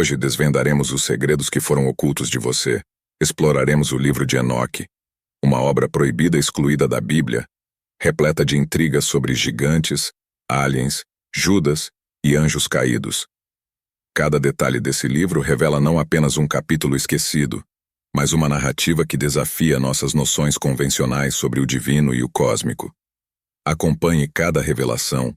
Hoje desvendaremos os segredos que foram ocultos de você. Exploraremos o livro de Enoque, uma obra proibida e excluída da Bíblia, repleta de intrigas sobre gigantes, aliens, Judas e anjos caídos. Cada detalhe desse livro revela não apenas um capítulo esquecido, mas uma narrativa que desafia nossas noções convencionais sobre o divino e o cósmico. Acompanhe cada revelação,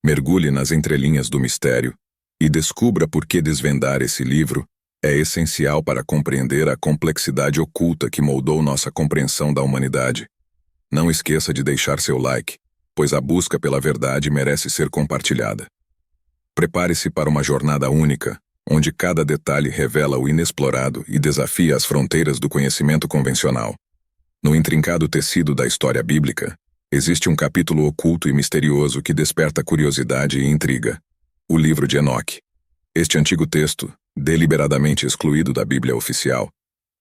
mergulhe nas entrelinhas do mistério e descubra por que desvendar esse livro é essencial para compreender a complexidade oculta que moldou nossa compreensão da humanidade. Não esqueça de deixar seu like, pois a busca pela verdade merece ser compartilhada. Prepare-se para uma jornada única, onde cada detalhe revela o inexplorado e desafia as fronteiras do conhecimento convencional. No intrincado tecido da história bíblica, existe um capítulo oculto e misterioso que desperta curiosidade e intriga: o livro de Enoque. Este antigo texto, deliberadamente excluído da Bíblia oficial,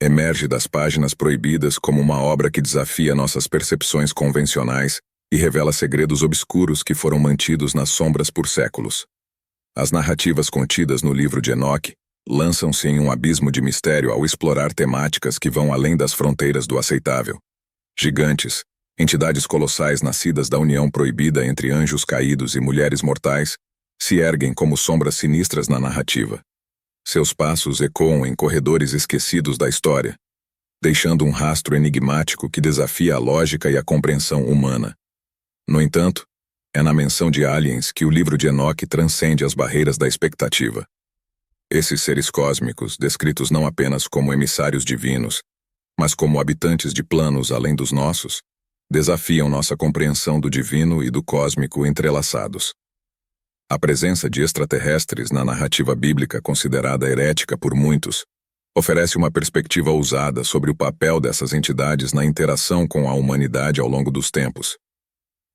emerge das páginas proibidas como uma obra que desafia nossas percepções convencionais e revela segredos obscuros que foram mantidos nas sombras por séculos. As narrativas contidas no livro de Enoque lançam-se em um abismo de mistério ao explorar temáticas que vão além das fronteiras do aceitável. Gigantes, entidades colossais nascidas da união proibida entre anjos caídos e mulheres mortais, se erguem como sombras sinistras na narrativa. Seus passos ecoam em corredores esquecidos da história, deixando um rastro enigmático que desafia a lógica e a compreensão humana. No entanto, é na menção de aliens que o livro de Enoque transcende as barreiras da expectativa. Esses seres cósmicos, descritos não apenas como emissários divinos, mas como habitantes de planos além dos nossos, desafiam nossa compreensão do divino e do cósmico entrelaçados. A presença de extraterrestres na narrativa bíblica, considerada herética por muitos, oferece uma perspectiva ousada sobre o papel dessas entidades na interação com a humanidade ao longo dos tempos.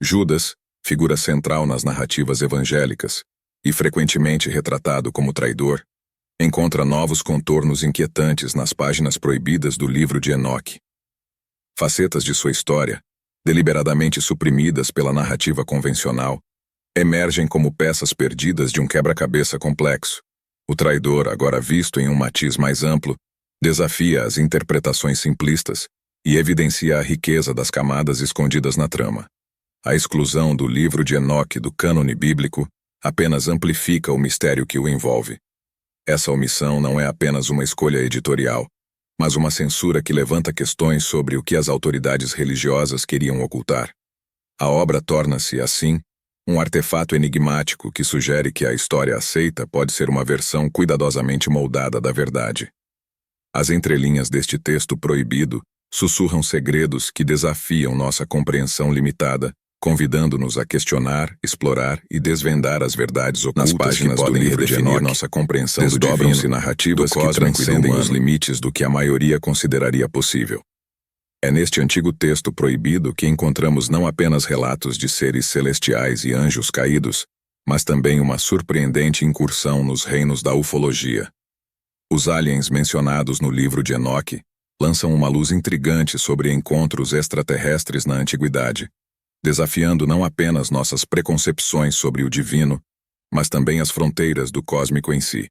Judas, figura central nas narrativas evangélicas, e frequentemente retratado como traidor, encontra novos contornos inquietantes nas páginas proibidas do livro de Enoque. Facetas de sua história, deliberadamente suprimidas pela narrativa convencional, emergem como peças perdidas de um quebra-cabeça complexo. O traidor, agora visto em um matiz mais amplo, desafia as interpretações simplistas e evidencia a riqueza das camadas escondidas na trama. A exclusão do livro de Enoque do cânone bíblico apenas amplifica o mistério que o envolve. Essa omissão não é apenas uma escolha editorial, mas uma censura que levanta questões sobre o que as autoridades religiosas queriam ocultar. A obra torna-se, assim, um artefato enigmático que sugere que a história aceita pode ser uma versão cuidadosamente moldada da verdade. As entrelinhas deste texto proibido sussurram segredos que desafiam nossa compreensão limitada, convidando-nos a questionar, explorar e desvendar as verdades ocultas. Nas páginas que podem redefinir nossa compreensão do divino, narrativas que transcendem os limites do que a maioria consideraria possível. É neste antigo texto proibido que encontramos não apenas relatos de seres celestiais e anjos caídos, mas também uma surpreendente incursão nos reinos da ufologia. Os aliens mencionados no livro de Enoque lançam uma luz intrigante sobre encontros extraterrestres na antiguidade, desafiando não apenas nossas preconcepções sobre o divino, mas também as fronteiras do cósmico em si.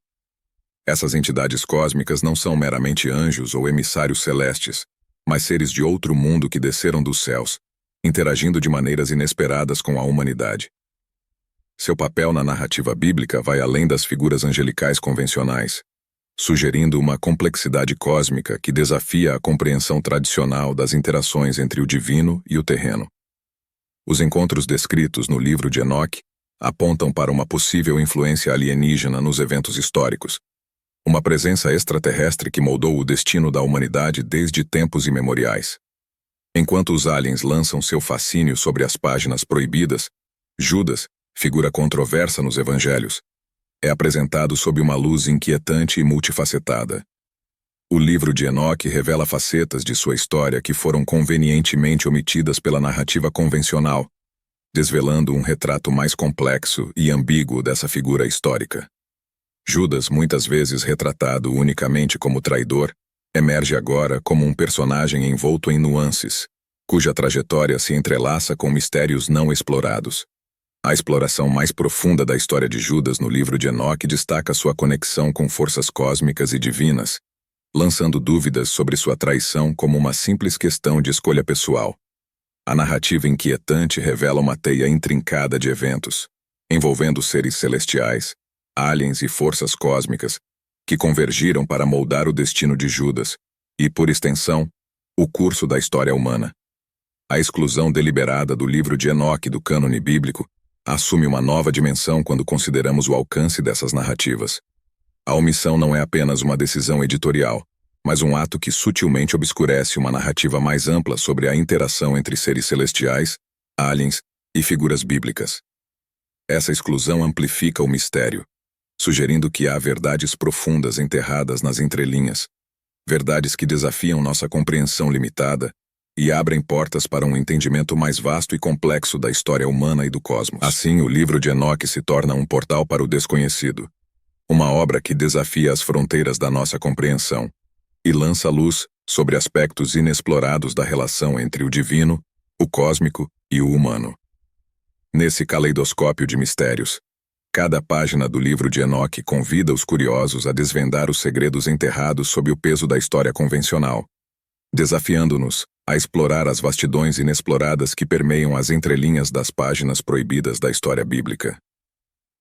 Essas entidades cósmicas não são meramente anjos ou emissários celestes, mas seres de outro mundo que desceram dos céus, interagindo de maneiras inesperadas com a humanidade. Seu papel na narrativa bíblica vai além das figuras angelicais convencionais, sugerindo uma complexidade cósmica que desafia a compreensão tradicional das interações entre o divino e o terreno. Os encontros descritos no livro de Enoque apontam para uma possível influência alienígena nos eventos históricos, uma presença extraterrestre que moldou o destino da humanidade desde tempos imemoriais. Enquanto os aliens lançam seu fascínio sobre as páginas proibidas, Judas, figura controversa nos evangelhos, é apresentado sob uma luz inquietante e multifacetada. O livro de Enoque revela facetas de sua história que foram convenientemente omitidas pela narrativa convencional, desvelando um retrato mais complexo e ambíguo dessa figura histórica. Judas, muitas vezes retratado unicamente como traidor, emerge agora como um personagem envolto em nuances, cuja trajetória se entrelaça com mistérios não explorados. A exploração mais profunda da história de Judas no livro de Enoque destaca sua conexão com forças cósmicas e divinas, lançando dúvidas sobre sua traição como uma simples questão de escolha pessoal. A narrativa inquietante revela uma teia intrincada de eventos, envolvendo seres celestiais, aliens e forças cósmicas, que convergiram para moldar o destino de Judas e, por extensão, o curso da história humana. A exclusão deliberada do livro de Enoque do cânone bíblico assume uma nova dimensão quando consideramos o alcance dessas narrativas. A omissão não é apenas uma decisão editorial, mas um ato que sutilmente obscurece uma narrativa mais ampla sobre a interação entre seres celestiais, aliens e figuras bíblicas. Essa exclusão amplifica o mistério, sugerindo que há verdades profundas enterradas nas entrelinhas, verdades que desafiam nossa compreensão limitada e abrem portas para um entendimento mais vasto e complexo da história humana e do cosmos. Assim, o livro de Enoque se torna um portal para o desconhecido, uma obra que desafia as fronteiras da nossa compreensão e lança luz sobre aspectos inexplorados da relação entre o divino, o cósmico e o humano. Nesse caleidoscópio de mistérios, cada página do livro de Enoque convida os curiosos a desvendar os segredos enterrados sob o peso da história convencional, desafiando-nos a explorar as vastidões inexploradas que permeiam as entrelinhas das páginas proibidas da história bíblica.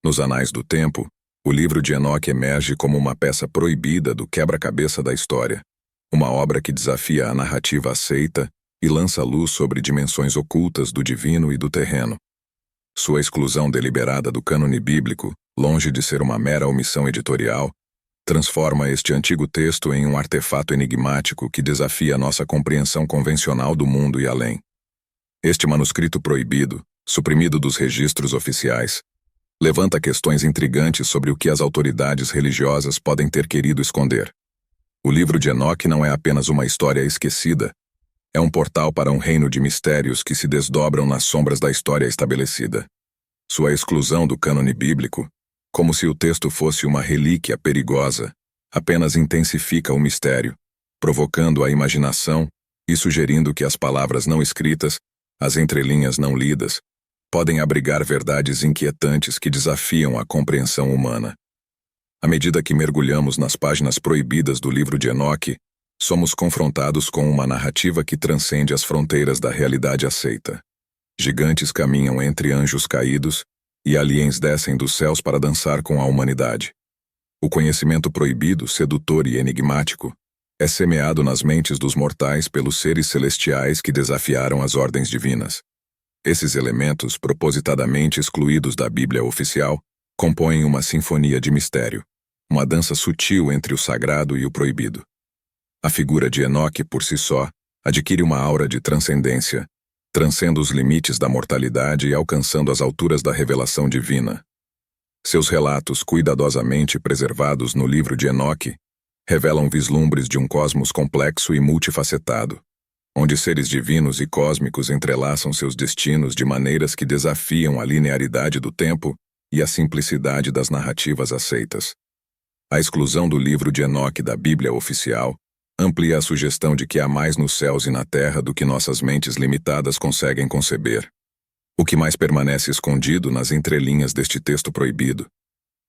Nos anais do tempo, o livro de Enoque emerge como uma peça proibida do quebra-cabeça da história, uma obra que desafia a narrativa aceita e lança luz sobre dimensões ocultas do divino e do terreno. Sua exclusão deliberada do cânone bíblico, longe de ser uma mera omissão editorial, transforma este antigo texto em um artefato enigmático que desafia nossa compreensão convencional do mundo e além. Este manuscrito proibido, suprimido dos registros oficiais, levanta questões intrigantes sobre o que as autoridades religiosas podem ter querido esconder. O livro de Enoque não é apenas uma história esquecida, é um portal para um reino de mistérios que se desdobram nas sombras da história estabelecida. Sua exclusão do cânone bíblico, como se o texto fosse uma relíquia perigosa, apenas intensifica o mistério, provocando a imaginação e sugerindo que as palavras não escritas, as entrelinhas não lidas, podem abrigar verdades inquietantes que desafiam a compreensão humana. À medida que mergulhamos nas páginas proibidas do livro de Enoque, somos confrontados com uma narrativa que transcende as fronteiras da realidade aceita. Gigantes caminham entre anjos caídos, e aliens descem dos céus para dançar com a humanidade. O conhecimento proibido, sedutor e enigmático é semeado nas mentes dos mortais pelos seres celestiais que desafiaram as ordens divinas. Esses elementos, propositadamente excluídos da Bíblia oficial, compõem uma sinfonia de mistério, uma dança sutil entre o sagrado e o proibido. A figura de Enoque, por si só, adquire uma aura de transcendência, transcende os limites da mortalidade e alcançando as alturas da revelação divina. Seus relatos, cuidadosamente preservados no livro de Enoque, revelam vislumbres de um cosmos complexo e multifacetado, onde seres divinos e cósmicos entrelaçam seus destinos de maneiras que desafiam a linearidade do tempo e a simplicidade das narrativas aceitas. A exclusão do livro de Enoque da Bíblia oficial amplia a sugestão de que há mais nos céus e na terra do que nossas mentes limitadas conseguem conceber. O que mais permanece escondido nas entrelinhas deste texto proibido?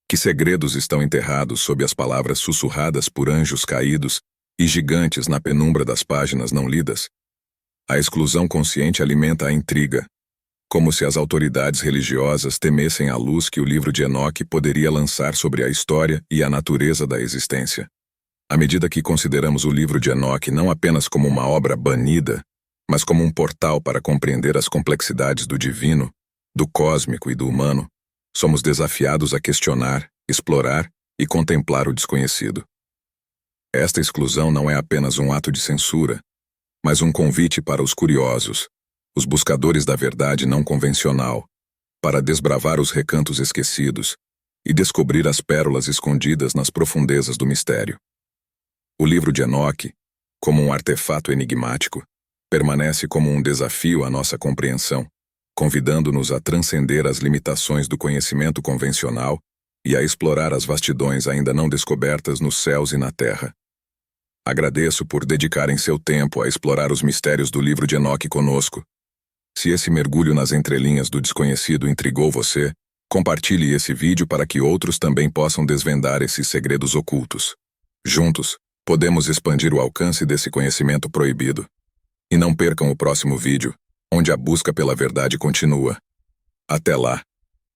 Que segredos estão enterrados sob as palavras sussurradas por anjos caídos e gigantes na penumbra das páginas não lidas? A exclusão consciente alimenta a intriga, como se as autoridades religiosas temessem a luz que o livro de Enoque poderia lançar sobre a história e a natureza da existência. À medida que consideramos o livro de Enoque não apenas como uma obra banida, mas como um portal para compreender as complexidades do divino, do cósmico e do humano, somos desafiados a questionar, explorar e contemplar o desconhecido. Esta exclusão não é apenas um ato de censura, mas um convite para os curiosos, os buscadores da verdade não convencional, para desbravar os recantos esquecidos e descobrir as pérolas escondidas nas profundezas do mistério. O livro de Enoque, como um artefato enigmático, permanece como um desafio à nossa compreensão, convidando-nos a transcender as limitações do conhecimento convencional e a explorar as vastidões ainda não descobertas nos céus e na terra. Agradeço por dedicarem seu tempo a explorar os mistérios do livro de Enoque conosco. Se esse mergulho nas entrelinhas do desconhecido intrigou você, compartilhe esse vídeo para que outros também possam desvendar esses segredos ocultos. Juntos, podemos expandir o alcance desse conhecimento proibido. E não percam o próximo vídeo, onde a busca pela verdade continua. Até lá,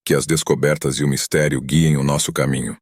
que as descobertas e o mistério guiem o nosso caminho.